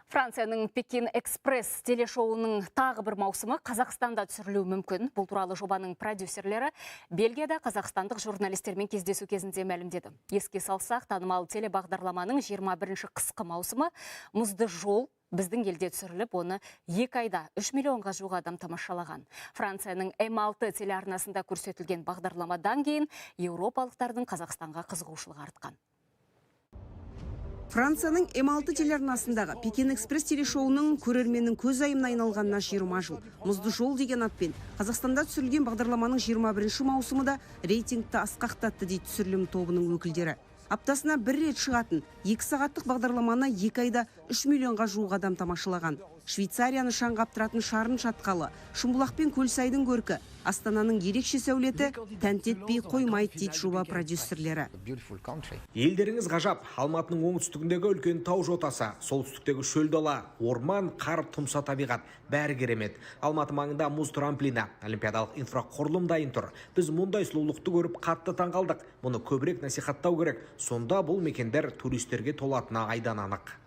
Францияның Пекин Экспресс телешоуының тағы бір маусымы Қазақстанда түсірілуі мүмкін. Бұл туралы жобаның продюсерлері Бельгияда қазақстандық журналистермен кездесу кезінде мәлімдеді. Еске салсақ, танымал телебағдарламаның 21-ші қысқы маусымы «Мұзды жол» біздің елде түсіріліп, оны 2 айда 3 миллионға жуық адам тамашалаған. Францияның М6 телеарнасында көрсетілген бағдарламадан кейін еуропалықтардың Қазақстанға қызығушылығы артқан. Францияның М6 телеарнасындағы Пекин Экспресс телешоуының көрерменнің көз айымына айналғанына 20 жыл. «Мұзды жол» деген атпен Қазақстанда түсірілген бағдарламаның 21-ші маусымы да рейтингті асқақтатты дейді түсірілім тобының өкілдері. Аптасына бір рет шығатын 2 сағаттық бағдарламаны 2 айда 3 миллионға жуық адам тамашалаған. Швейцарияны шаң қаптыратын шарын шатқалы, Шымбұлақ пен Көлсайдың көркі, Астананың ерекше сәулеті тәнтетпей қоймайды дейді жоба продюсерлері. Елдеріңіз ғажап. Алматының оңтүстігіндегі үлкен тау жотасы, солтүстіктегі шөл дала, орман, қар, тұмса табиғат, бәрі керемет. Алматы маңында мұз трамплині, олимпиадалық инфрақұрылым дайын тұр. Біз мұндай сұлулықты көріп қатты таңғалдық. Мұны көбірек насихаттау керек. Сонда бұл мекендер туристерге толатыны айдан анық.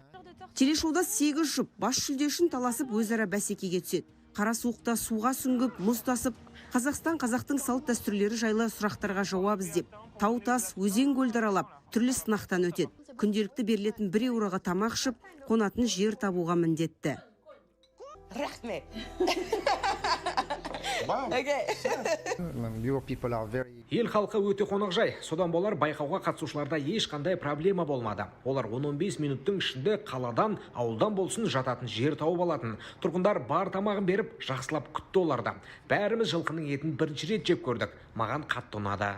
Телешоуда 8 жұп бас жүлдешін таласып өзара бәсекеге түседі. Қара суықта суға сүңгіп, мұз тасып, Қазақстан қазақтың салт дәстүрлері жайлы сұрақтарға жауап іздеп, тау тас, өзен көлді аралап, түрлі сынақтан өтеді. Күнделікті берілетін 1 еуроға тамақ ішіп, қонатын жер табуға міндетті. Рахмет. Ел халқы өте қонақжай. Содан болар байқауға қатысушыларда ешқандай проблема болмады. Олар 10-15 минуттың ішінде қаладан, ауылдан болсын жататын жер тауып алатын. Тұрғындар бар тамағын беріп, жақсылап күтті оларды. Бәріміз жылқының етін бірінші рет жеп көрдік. Маған қатты ұнады.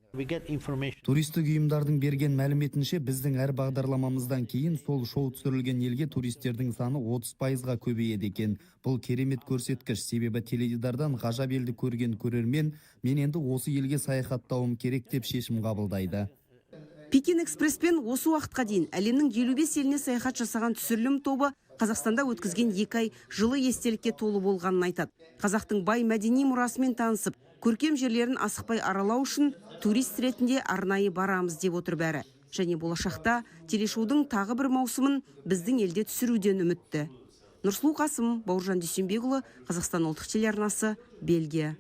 Туристік ұйымдардың берген мәліметінше, біздің әр бағдарламамыздан кейін сол шоу түсірілген елге туристердің саны 30%-ға көбейеді екен. Бұл керемет көрсеткіш, себебі теледидардан ғажап елді көрген көрермен, мен енді осы елге саяхаттауым керек деп шешім қабылдайды. Пекин Экспресспен осы уақытқа дейін әлемнің 55 еліне саяхат жасаған түсірілім тобы Қазақстанда өткізген 2 ай жылы естелікке толы болғанын айтады. Қазақтың бай мәдени мұрасымен танысып, көркем жерлерін асықпай аралау үшін турист ретінде арнайы барамыз деп отыр бәрі. Және болашақта телешоудың тағы бір маусымын біздің елде түсіруден үмітті. Нұрсұлу Қасым, Бауыржан Дүйсенбекұлы, Қазақстан ұлттық телеарнасы, Бельгия.